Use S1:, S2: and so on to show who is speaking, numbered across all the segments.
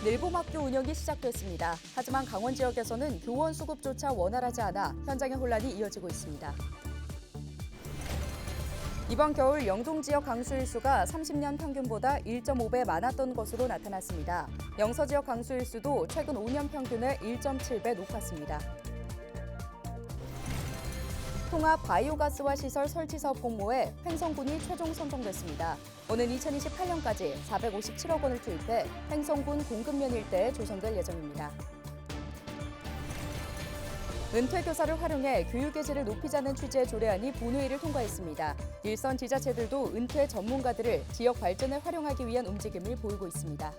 S1: 늘봄학교 운영이 시작됐습니다. 하지만 강원 지역에서는 교원 수급조차 원활하지 않아 현장의 혼란이 이어지고 있습니다. 이번 겨울 영동 지역 강수일수가 30년 평균보다 1.5배 많았던 것으로 나타났습니다. 영서 지역 강수일수도 최근 5년 평균의 1.7배 높았습니다. 통합 바이오가스화 시설 설치 사업 공모에 횡성군이 최종 선정됐습니다. 오는 2028년까지 457억 원을 투입해 횡성군 공급면 일대에 조성될 예정입니다. 은퇴 교사를 활용해 교육의 질을 높이자는 취지의 조례안이 본회의를 통과했습니다. 일선 지자체들도 은퇴 전문가들을 지역 발전에 활용하기 위한 움직임을 보이고 있습니다.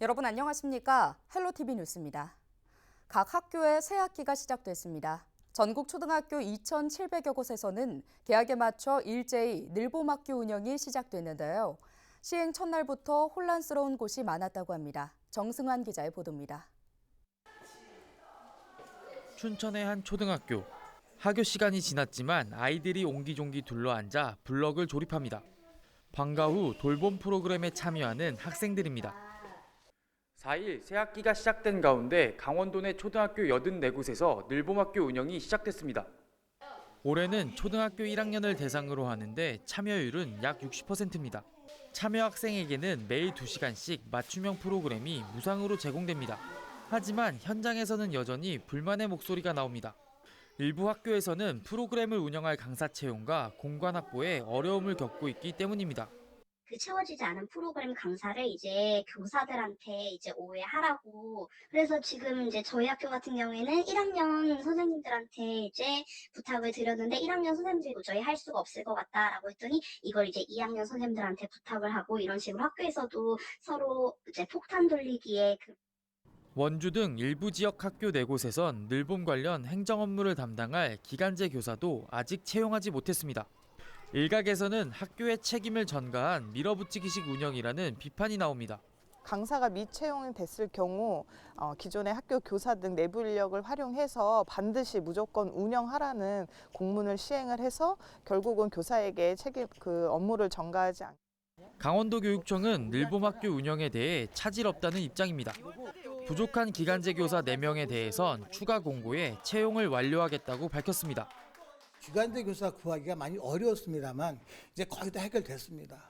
S1: 여러분 안녕하십니까? 헬로티비 뉴스입니다. 각 학교의 새 학기가 시작됐습니다. 전국 초등학교 2,700여 곳에서는 개학에 맞춰 일제히 늘봄학교 운영이 시작됐는데요. 시행 첫날부터 혼란스러운 곳이 많았다고 합니다. 정승환 기자의 보도입니다.
S2: 춘천의 한 초등학교. 학교 시간이 지났지만 아이들이 옹기종기 둘러앉아 블럭을 조립합니다. 방과 후 돌봄 프로그램에 참여하는 학생들입니다. 4일 새 학기가 시작된 가운데 강원도 내 초등학교 84곳에서 늘봄학교 운영이 시작됐습니다. 올해는 초등학교 1학년을 대상으로 하는데 참여율은 약 60%입니다. 참여 학생에게는 매일 2시간씩 맞춤형 프로그램이 무상으로 제공됩니다. 하지만 현장에서는 여전히 불만의 목소리가 나옵니다. 일부 학교에서는 프로그램을 운영할 강사 채용과 공간 확보에 어려움을 겪고 있기 때문입니다.
S3: 채워지지 않은 프로그램 강사를 이제 교사들한테 이제 오해하라고. 그래서 지금 이제 저희 학교 같은 경우에는 1학년 선생님들한테 이제 부탁을 드렸는데 1학년 선생님들이 도저히 할 수가 없을 것 같다라고 했더니 이걸 이제 2학년 선생님들한테 부탁을 하고 이런 식으로 학교에서도 서로 이제 폭탄 돌리기에
S2: 원주 등 일부 지역 학교 4곳에선 늘봄 관련 행정 업무를 담당할 기간제 교사도 아직 채용하지 못했습니다. 일각에서는 학교의 책임을 전가한 밀어붙이기식 운영이라는 비판이 나옵니다.
S4: 강사가 미채용이 됐을 경우 기존의 학교 교사 등 내부 인력을 활용해서 반드시 무조건 운영하라는 공문을 시행을 해서 결국은 교사에게 업무를 전가하지 않.
S2: 강원도 교육청은 늘봄학교 운영에 대해 차질 없다는 입장입니다. 부족한 기간제 교사 4명에 대해선 추가 공고에 채용을 완료하겠다고 밝혔습니다.
S5: 기간제 교사 구하기가 많이 어려웠습니다만 이제 거의 다 해결됐습니다.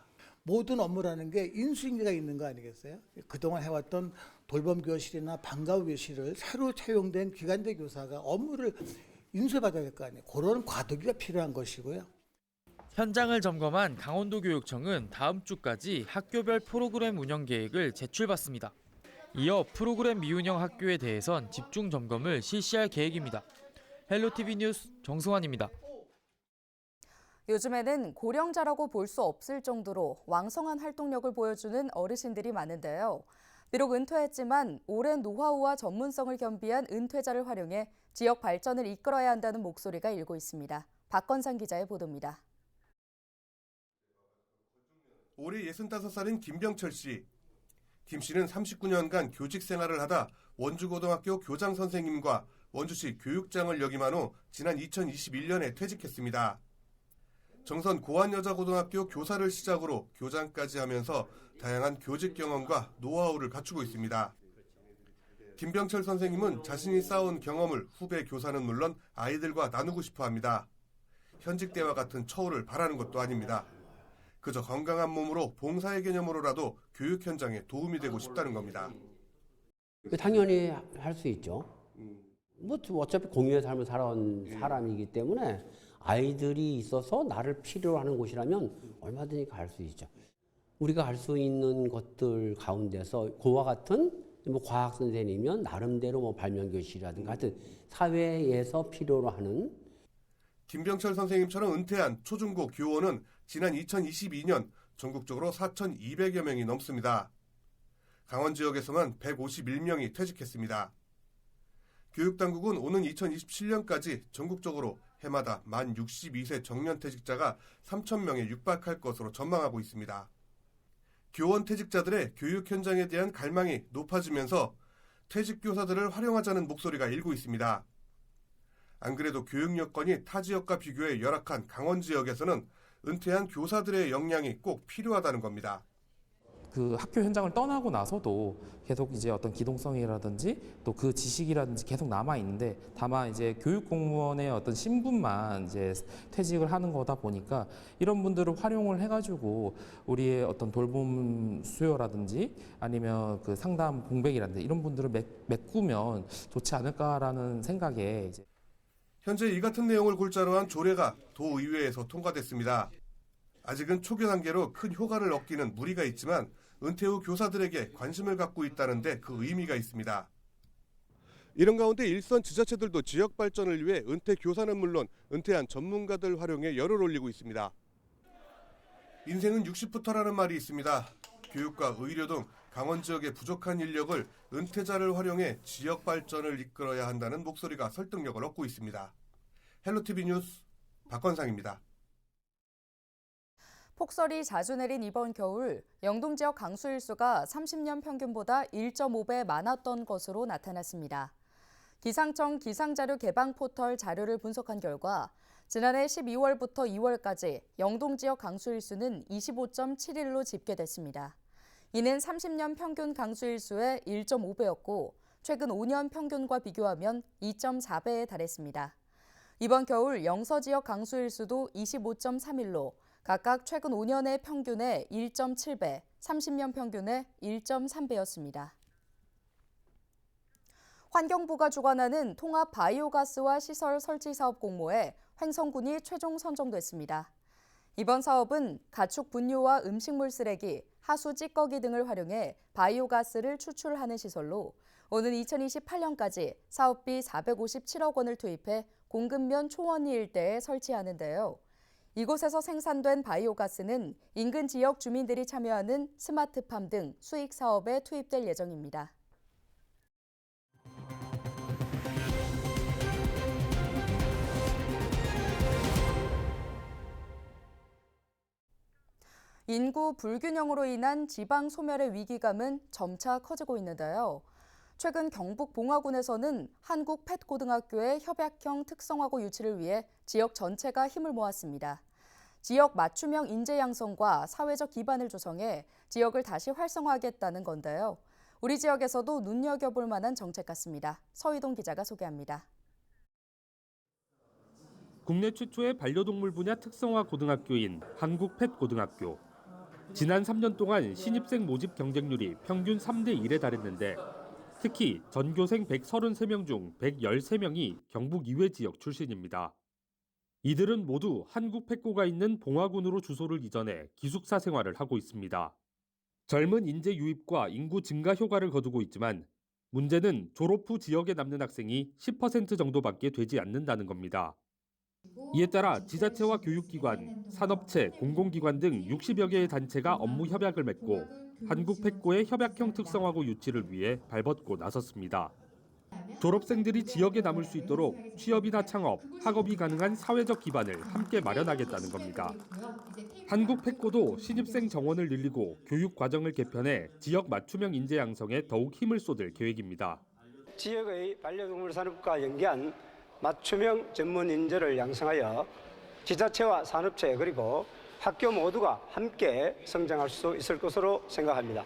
S5: 모든 업무라는 게 인수인계가 있는 거 아니겠어요? 그동안 해왔던 돌봄 교실이나 방과 후 교실을 새로 채용된 기간제 교사가 업무를 인수받아야 될 거 아니에요. 그런 과도기가 필요한 것이고요.
S2: 현장을 점검한 강원도 교육청은 다음 주까지 학교별 프로그램 운영 계획을 제출받습니다. 이어 프로그램 미운영 학교에 대해선 집중 점검을 실시할 계획입니다. 헬로티비 뉴스 정승환입니다.
S1: 요즘에는 고령자라고 볼 수 없을 정도로 왕성한 활동력을 보여주는 어르신들이 많은데요. 비록 은퇴했지만 오랜 노하우와 전문성을 겸비한 은퇴자를 활용해 지역 발전을 이끌어야 한다는 목소리가 일고 있습니다. 박건상 기자의 보도입니다.
S6: 올해 65살인 김병철 씨. 김 씨는 39년간 교직 생활을 하다 원주고등학교 교장 선생님과 원주시 교육장을 역임한 후 지난 2021년에 퇴직했습니다. 정선 고안여자고등학교 교사를 시작으로 교장까지 하면서 다양한 교직 경험과 노하우를 갖추고 있습니다. 김병철 선생님은 자신이 쌓은 경험을 후배 교사는 물론 아이들과 나누고 싶어 합니다. 현직 때와 같은 처우를 바라는 것도 아닙니다. 그저 건강한 몸으로 봉사의 개념으로라도 교육 현장에 도움이 되고 싶다는 겁니다.
S7: 당연히 할 수 있죠. 어차피 공유의 삶을 살아온 사람이기 때문에 아이들이 있어서 나를 필요로 하는 곳이라면 얼마든지 갈 수 있죠. 우리가 할 수 있는 것들 가운데서 그와 같은 과학 선생님이면 나름대로 발명교실이라든가 하여튼 사회에서 필요로 하는.
S6: 김병철 선생님처럼 은퇴한 초중고 교원은 지난 2022년 전국적으로 4,200여 명이 넘습니다. 강원 지역에서만 151명이 퇴직했습니다. 교육당국은 오는 2027년까지 전국적으로 해마다 만 62세 정년퇴직자가 3,000명에 육박할 것으로 전망하고 있습니다. 교원 퇴직자들의 교육 현장에 대한 갈망이 높아지면서 퇴직 교사들을 활용하자는 목소리가 일고 있습니다. 안 그래도 교육 여건이 타 지역과 비교해 열악한 강원 지역에서는 은퇴한 교사들의 역량이 꼭 필요하다는 겁니다.
S8: 그 학교 현장을 떠나고 나서도 계속 이제 어떤 기동성이라든지 또 그 지식이라든지 계속 남아 있는데, 다만 이제 교육 공무원의 어떤 신분만 이제 퇴직을 하는 거다 보니까 이런 분들을 활용을 해가지고 우리의 어떤 돌봄 수요라든지 아니면 그 상담 공백이라든지 이런 분들을 메꾸면 좋지 않을까라는 생각에 이제.
S6: 현재 이 같은 내용을 골자로 한 조례가 도의회에서 통과됐습니다. 아직은 초기 단계로 큰 효과를 얻기는 무리가 있지만 은퇴 후 교사들에게 관심을 갖고 있다는데 그 의미가 있습니다. 이런 가운데 일선 지자체들도 지역 발전을 위해 은퇴 교사는 물론 은퇴한 전문가들 활용에 열을 올리고 있습니다. 인생은 60부터라는 말이 있습니다. 교육과 의료 등 강원 지역의 부족한 인력을 은퇴자를 활용해 지역 발전을 이끌어야 한다는 목소리가 설득력을 얻고 있습니다. 헬로티비 뉴스 박건상입니다.
S1: 폭설이 자주 내린 이번 겨울, 영동 지역 강수일수가 30년 평균보다 1.5배 많았던 것으로 나타났습니다. 기상청 기상자료 개방 포털 자료를 분석한 결과 지난해 12월부터 2월까지 영동 지역 강수일수는 25.7일로 집계됐습니다. 이는 30년 평균 강수일수의 1.5배였고 최근 5년 평균과 비교하면 2.4배에 달했습니다. 이번 겨울 영서 지역 강수일수도 25.3일로 각각 최근 5년의 평균의 1.7배, 30년 평균의 1.3배였습니다. 환경부가 주관하는 통합 바이오가스화 시설 설치 사업 공모에 횡성군이 최종 선정됐습니다. 이번 사업은 가축 분뇨와 음식물 쓰레기, 하수 찌꺼기 등을 활용해 바이오가스를 추출하는 시설로 오는 2028년까지 사업비 457억 원을 투입해 공급면 초원리 일대에 설치하는데요. 이곳에서 생산된 바이오가스는 인근 지역 주민들이 참여하는 스마트팜 등 수익 사업에 투입될 예정입니다. 인구 불균형으로 인한 지방 소멸의 위기감은 점차 커지고 있는데요. 최근 경북 봉화군에서는 한국 펫고등학교의 협약형 특성화고 유치를 위해 지역 전체가 힘을 모았습니다. 지역 맞춤형 인재 양성과 사회적 기반을 조성해 지역을 다시 활성화하겠다는 건데요. 우리 지역에서도 눈여겨볼 만한 정책 같습니다. 서희동 기자가 소개합니다.
S9: 국내 최초의 반려동물 분야 특성화 고등학교인 한국 펫고등학교. 지난 3년 동안 신입생 모집 경쟁률이 평균 3대 1에 달했는데 특히 전교생 133명 중 113명이 경북 이외 지역 출신입니다. 이들은 모두 한국 펫고가 있는 봉화군으로 주소를 이전해 기숙사 생활을 하고 있습니다. 젊은 인재 유입과 인구 증가 효과를 거두고 있지만 문제는 졸업 후 지역에 남는 학생이 10% 정도밖에 되지 않는다는 겁니다. 이에 따라 지자체와 교육기관, 산업체, 공공기관 등 60여 개의 단체가 업무 협약을 맺고 한국 펫고의 협약형 특성화고 유치를 위해 발벗고 나섰습니다. 졸업생들이 지역에 남을 수 있도록 취업이나 창업, 학업이 가능한 사회적 기반을 함께 마련하겠다는 겁니다. 한국 펫고도 신입생 정원을 늘리고 교육 과정을 개편해 지역 맞춤형 인재 양성에 더욱 힘을 쏟을 계획입니다.
S10: 지역의 반려동물 산업과 연계한 맞춤형 전문 인재를 양성하여 지자체와 산업체 그리고 학교 모두가 함께 성장할 수 있을 것으로 생각합니다.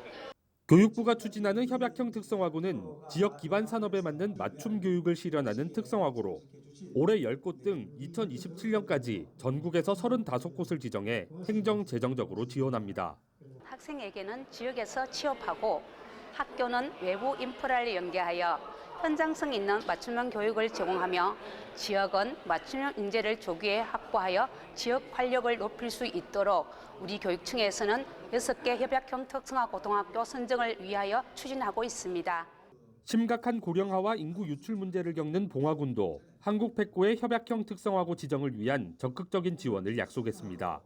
S9: 교육부가 추진하는 협약형 특성화고는 지역 기반 산업에 맞는 맞춤 교육을 실현하는 특성화고로 올해 10곳 등 2027년까지 전국에서 35곳을 지정해 행정 재정적으로 지원합니다.
S11: 학생에게는 지역에서 취업하고 학교는 외부 인프라를 연계하여 현장성 있는 맞춤형 교육을 제공하며 지역은 맞춤형 인재를 조기에 확보하여 지역 활력을 높일 수 있도록 우리 교육청에서는 6개 협약형 특성화 고등학교 선정을 위하여 추진하고 있습니다.
S9: 심각한 고령화와 인구 유출 문제를 겪는 봉화군도 한국 펫고의 협약형 특성화고 지정을 위한 적극적인 지원을 약속했습니다.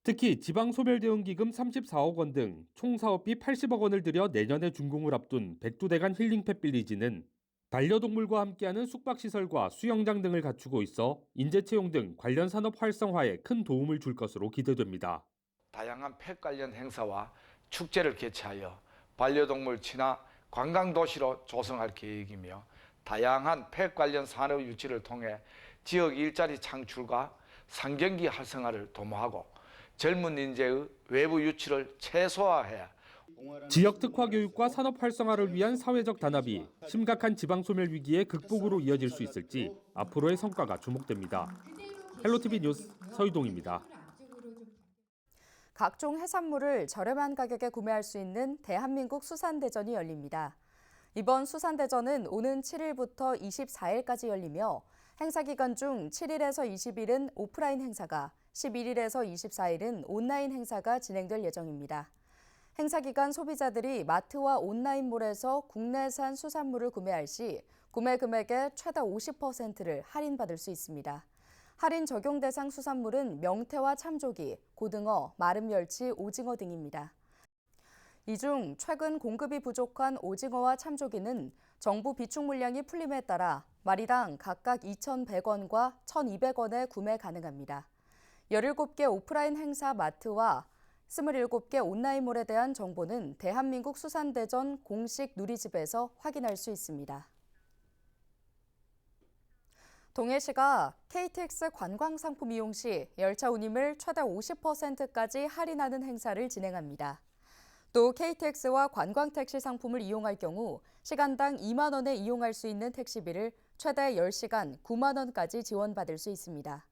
S9: 특히 지방소멸대응기금 34억 원 등 총 사업비 80억 원을 들여 내년에 준공을 앞둔 백두대간 힐링펫 빌리지는 반려동물과 함께하는 숙박시설과 수영장 등을 갖추고 있어 인재 채용 등 관련 산업 활성화에 큰 도움을 줄 것으로 기대됩니다.
S12: 다양한 펫 관련 행사와 축제를 개최하여 반려동물 친화 관광도시로 조성할 계획이며 다양한 펫 관련 산업 유치를 통해 지역 일자리 창출과 상경기 활성화를 도모하고 젊은 인재의 외부 유치를 최소화해야
S9: 지역 특화 교육과 산업 활성화를 위한 사회적 단합이 심각한 지방 소멸 위기의 극복으로 이어질 수 있을지 앞으로의 성과가 주목됩니다. 헬로티비 뉴스 서유동입니다.
S1: 각종 해산물을 저렴한 가격에 구매할 수 있는 대한민국 수산대전이 열립니다. 이번 수산대전은 오는 7일부터 24일까지 열리며 행사 기간 중 7일에서 20일은 오프라인 행사가, 11일에서 24일은 온라인 행사가 진행될 예정입니다. 행사 기간 소비자들이 마트와 온라인몰에서 국내산 수산물을 구매할 시 구매 금액의 최다 50%를 할인받을 수 있습니다. 할인 적용 대상 수산물은 명태와 참조기, 고등어, 마른 멸치, 오징어 등입니다. 이 중 최근 공급이 부족한 오징어와 참조기는 정부 비축 물량이 풀림에 따라 마리당 각각 2,100원과 1,200원에 구매 가능합니다. 17개 오프라인 행사 마트와 27개 온라인몰에 대한 정보는 대한민국 수산대전 공식 누리집에서 확인할 수 있습니다. 동해시가 KTX 관광상품 이용 시 열차 운임을 최대 50%까지 할인하는 행사를 진행합니다. 또 KTX와 관광택시 상품을 이용할 경우 시간당 2만 원에 이용할 수 있는 택시비를 최대 10시간 9만 원까지 지원받을 수 있습니다.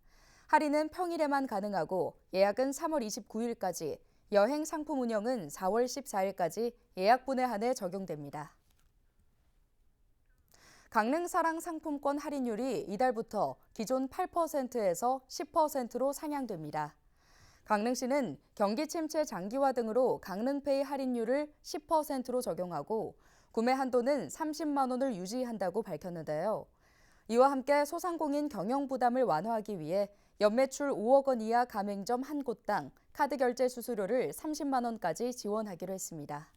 S1: 할인은 평일에만 가능하고 예약은 3월 29일까지, 여행 상품 운영은 4월 14일까지 예약분에 한해 적용됩니다. 강릉사랑 상품권 할인율이 이달부터 기존 8%에서 10%로 상향됩니다. 강릉시는 경기 침체 장기화 등으로 강릉페이 할인율을 10%로 적용하고 구매 한도는 30만 원을 유지한다고 밝혔는데요. 이와 함께 소상공인 경영 부담을 완화하기 위해 연매출 5억 원 이하 가맹점 한 곳당 카드 결제 수수료를 30만 원까지 지원하기로 했습니다.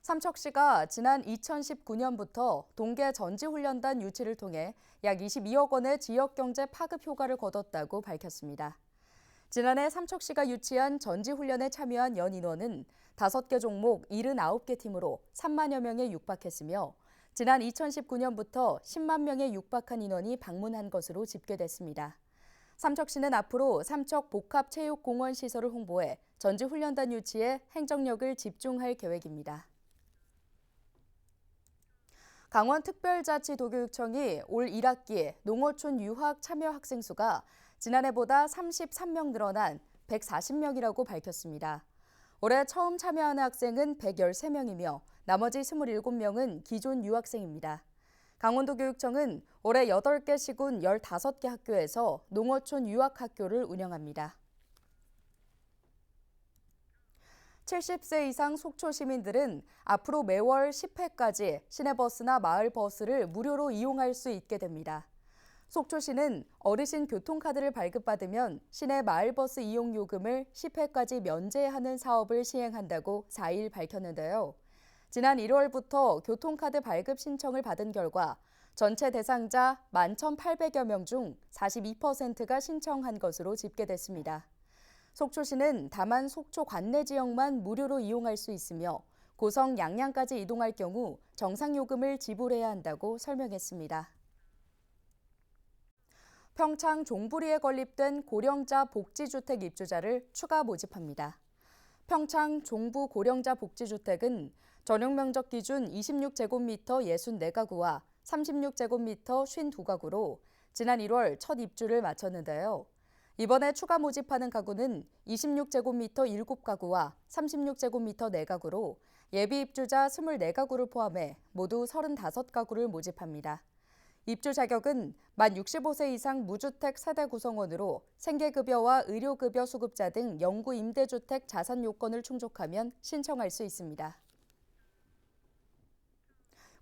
S1: 삼척시가 지난 2019년부터 동계 전지훈련단 유치를 통해 약 22억 원의 지역경제 파급 효과를 거뒀다고 밝혔습니다. 지난해 삼척시가 유치한 전지훈련에 참여한 연 인원은 5개 종목 79개 팀으로 3만여 명에 육박했으며 지난 2019년부터 10만 명에 육박한 인원이 방문한 것으로 집계됐습니다. 삼척시는 앞으로 삼척 복합체육공원 시설을 홍보해 전지훈련단 유치에 행정력을 집중할 계획입니다. 강원특별자치도교육청이 올 1학기 농어촌 유학 참여 학생 수가 지난해보다 33명 늘어난 140명이라고 밝혔습니다. 올해 처음 참여하는 학생은 113명이며 나머지 27명은 기존 유학생입니다. 강원도교육청은 올해 8개 시군 15개 학교에서 농어촌 유학학교를 운영합니다. 70세 이상 속초 시민들은 앞으로 매월 10회까지 시내버스나 마을버스를 무료로 이용할 수 있게 됩니다. 속초시는 어르신 교통카드를 발급받으면 시내 마을버스 이용 요금을 10회까지 면제하는 사업을 시행한다고 4일 밝혔는데요. 지난 1월부터 교통카드 발급 신청을 받은 결과 전체 대상자 11,800여 명 중 42%가 신청한 것으로 집계됐습니다. 속초시는 다만 속초 관내 지역만 무료로 이용할 수 있으며 고성 양양까지 이동할 경우 정상요금을 지불해야 한다고 설명했습니다. 평창 종부리에 건립된 고령자 복지주택 입주자를 추가 모집합니다. 평창 종부 고령자 복지주택은 전용 면적 기준 26제곱미터 64가구와 36제곱미터 52가구로 지난 1월 첫 입주를 마쳤는데요. 이번에 추가 모집하는 가구는 26제곱미터 7가구와 36제곱미터 4가구로 예비 입주자 24가구를 포함해 모두 35가구를 모집합니다. 입주 자격은 만 65세 이상 무주택 세대 구성원으로 생계급여와 의료급여 수급자 등 영구 임대주택 자산 요건을 충족하면 신청할 수 있습니다.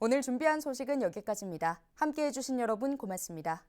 S1: 오늘 준비한 소식은 여기까지입니다. 함께해 주신 여러분 고맙습니다.